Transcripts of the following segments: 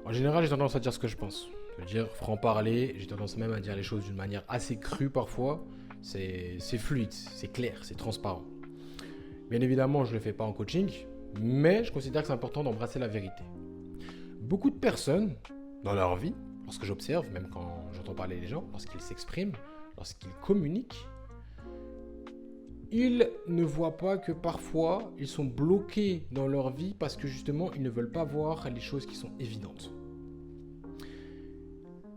En général, j'ai tendance à dire ce que je pense. Je veux dire, franc-parler, j'ai tendance même à dire les choses d'une manière assez crue parfois. C'est fluide, c'est clair, c'est transparent. Bien évidemment, je ne le fais pas en coaching, mais je considère que c'est important d'embrasser la vérité. Beaucoup de personnes, dans leur vie, lorsque j'observe, même quand j'entends parler les gens, lorsqu'ils s'expriment, lorsqu'ils communiquent, ils ne voient pas que parfois ils sont bloqués dans leur vie parce que justement ils ne veulent pas voir les choses qui sont évidentes.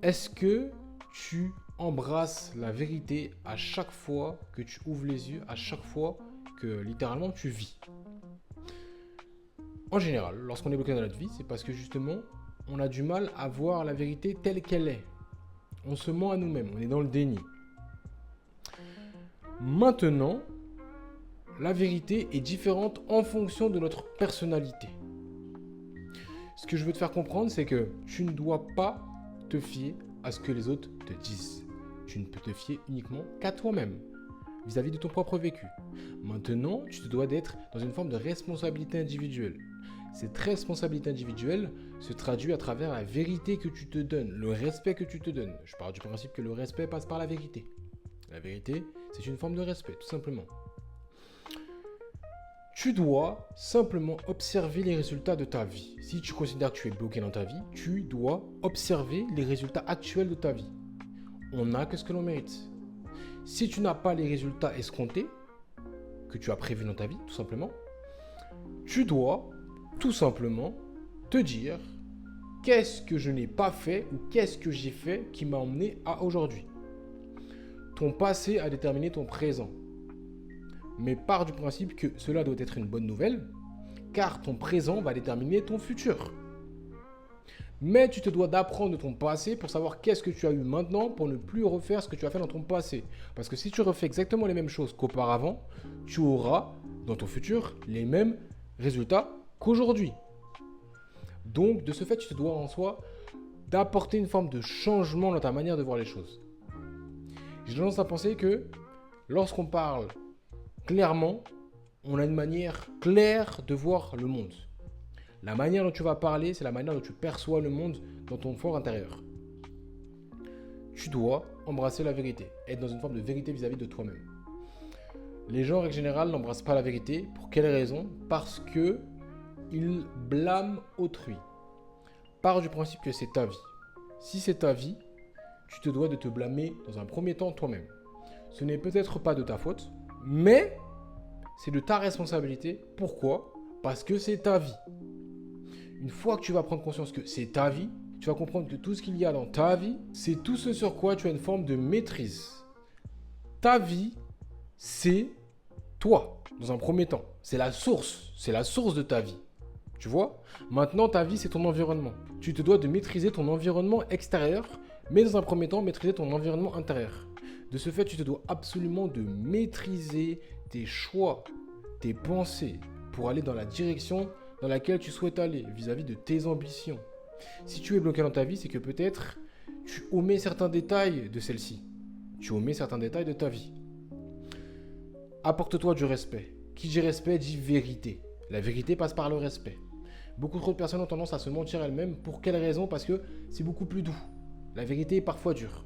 Est-ce que tu embrasses la vérité à chaque fois que tu ouvres les yeux, à chaque fois que littéralement tu vis? En général, lorsqu'on est bloqué dans notre vie, c'est parce que justement on a du mal à voir la vérité telle qu'elle est. On se ment à nous-mêmes, on est dans le déni. Maintenant, la vérité est différente en fonction de notre personnalité. Ce que je veux te faire comprendre, c'est que tu ne dois pas te fier à ce que les autres te disent. Tu ne peux te fier uniquement qu'à toi-même, vis-à-vis de ton propre vécu. Maintenant, tu te dois d'être dans une forme de responsabilité individuelle. Cette responsabilité individuelle se traduit à travers la vérité que tu te donnes, le respect que tu te donnes. Je pars du principe que le respect passe par la vérité. La vérité, c'est une forme de respect, tout simplement. Tu dois simplement observer les résultats de ta vie. Si tu considères que tu es bloqué dans ta vie, tu dois observer les résultats actuels de ta vie. On n'a que ce que l'on mérite. Si tu n'as pas les résultats escomptés, que tu as prévus dans ta vie, tout simplement, tu dois tout simplement te dire qu'est-ce que je n'ai pas fait ou qu'est-ce que j'ai fait qui m'a emmené à aujourd'hui. Ton passé a déterminé ton présent. Mais pars du principe que cela doit être une bonne nouvelle, car ton présent va déterminer ton futur. Mais tu te dois d'apprendre de ton passé pour savoir qu'est-ce que tu as eu maintenant pour ne plus refaire ce que tu as fait dans ton passé. Parce que si tu refais exactement les mêmes choses qu'auparavant, tu auras dans ton futur les mêmes résultats qu'aujourd'hui. Donc, de ce fait, tu te dois en soi d'apporter une forme de changement dans ta manière de voir les choses. J'ai tendance à penser que lorsqu'on parle clairement, on a une manière claire de voir le monde. La manière dont tu vas parler, c'est la manière dont tu perçois le monde dans ton fort intérieur. Tu dois embrasser la vérité, être dans une forme de vérité vis-à-vis de toi-même. Les gens, en règle générale, n'embrassent pas la vérité. Pour quelle raison? Parce qu'ils blâment autrui. Pars du principe que c'est ta vie. Si c'est ta vie, tu te dois de te blâmer dans un premier temps toi-même. Ce n'est peut-être pas de ta faute, mais c'est de ta responsabilité. Pourquoi? Parce que c'est ta vie. Une fois que tu vas prendre conscience que c'est ta vie, tu vas comprendre que tout ce qu'il y a dans ta vie, c'est tout ce sur quoi tu as une forme de maîtrise. Ta vie, c'est toi, dans un premier temps. C'est la source de ta vie. Tu vois? Maintenant, ta vie, c'est ton environnement. Tu te dois de maîtriser ton environnement extérieur, mais dans un premier temps, maîtriser ton environnement intérieur. De ce fait, tu te dois absolument de maîtriser tes choix, tes pensées, pour aller dans la direction dans laquelle tu souhaites aller, vis-à-vis de tes ambitions. Si tu es bloqué dans ta vie, c'est que peut-être tu omets certains détails de celle-ci. Tu omets certains détails de ta vie. Apporte-toi du respect. Qui dit respect dit vérité. La vérité passe par le respect. Beaucoup trop de personnes ont tendance à se mentir elles-mêmes. Pour quelle raison? Parce que c'est beaucoup plus doux. La vérité est parfois dure.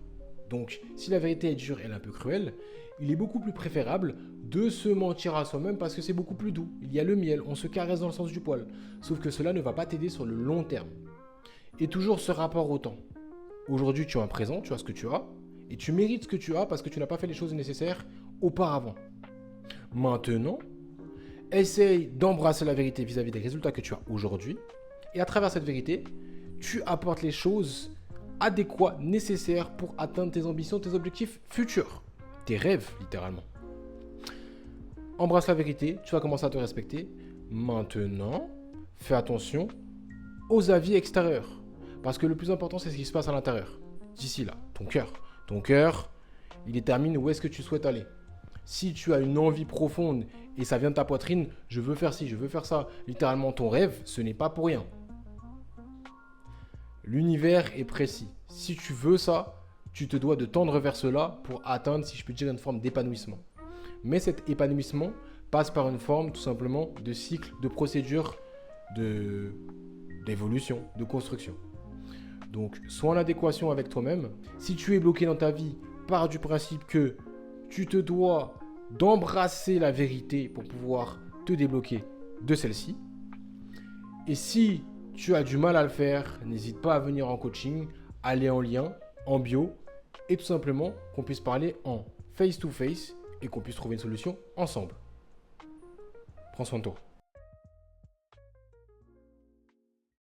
Donc, si la vérité est dure et un peu cruelle, il est beaucoup plus préférable de se mentir à soi-même parce que c'est beaucoup plus doux. Il y a le miel, on se caresse dans le sens du poil. Sauf que cela ne va pas t'aider sur le long terme. Et toujours ce rapport au temps. Aujourd'hui, tu as un présent, tu as ce que tu as, et tu mérites ce que tu as parce que tu n'as pas fait les choses nécessaires auparavant. Maintenant, essaye d'embrasser la vérité vis-à-vis des résultats que tu as aujourd'hui, et à travers cette vérité, tu apportes les choses adéquats, nécessaires pour atteindre tes ambitions, tes objectifs futurs, tes rêves littéralement. Embrasse la vérité, tu vas commencer à te respecter. Maintenant, fais attention aux avis extérieurs. Parce que le plus important, c'est ce qui se passe à l'intérieur. D'ici là, ton cœur. Ton cœur, il détermine où est-ce que tu souhaites aller. Si tu as une envie profonde et ça vient de ta poitrine, je veux faire ci, je veux faire ça, littéralement ton rêve, ce n'est pas pour rien. L'univers est précis. Si tu veux ça, tu te dois de tendre vers cela pour atteindre, si je peux dire, une forme d'épanouissement. Mais cet épanouissement passe par une forme tout simplement de cycle, de procédure, d'évolution, de construction. Donc, sois en adéquation avec toi-même. Si tu es bloqué dans ta vie, pars du principe que tu te dois d'embrasser la vérité pour pouvoir te débloquer de celle-ci. Et si tu as du mal à le faire, n'hésite pas à venir en coaching, aller en lien, en bio, et tout simplement qu'on puisse parler en face-to-face et qu'on puisse trouver une solution ensemble. Prends soin de toi.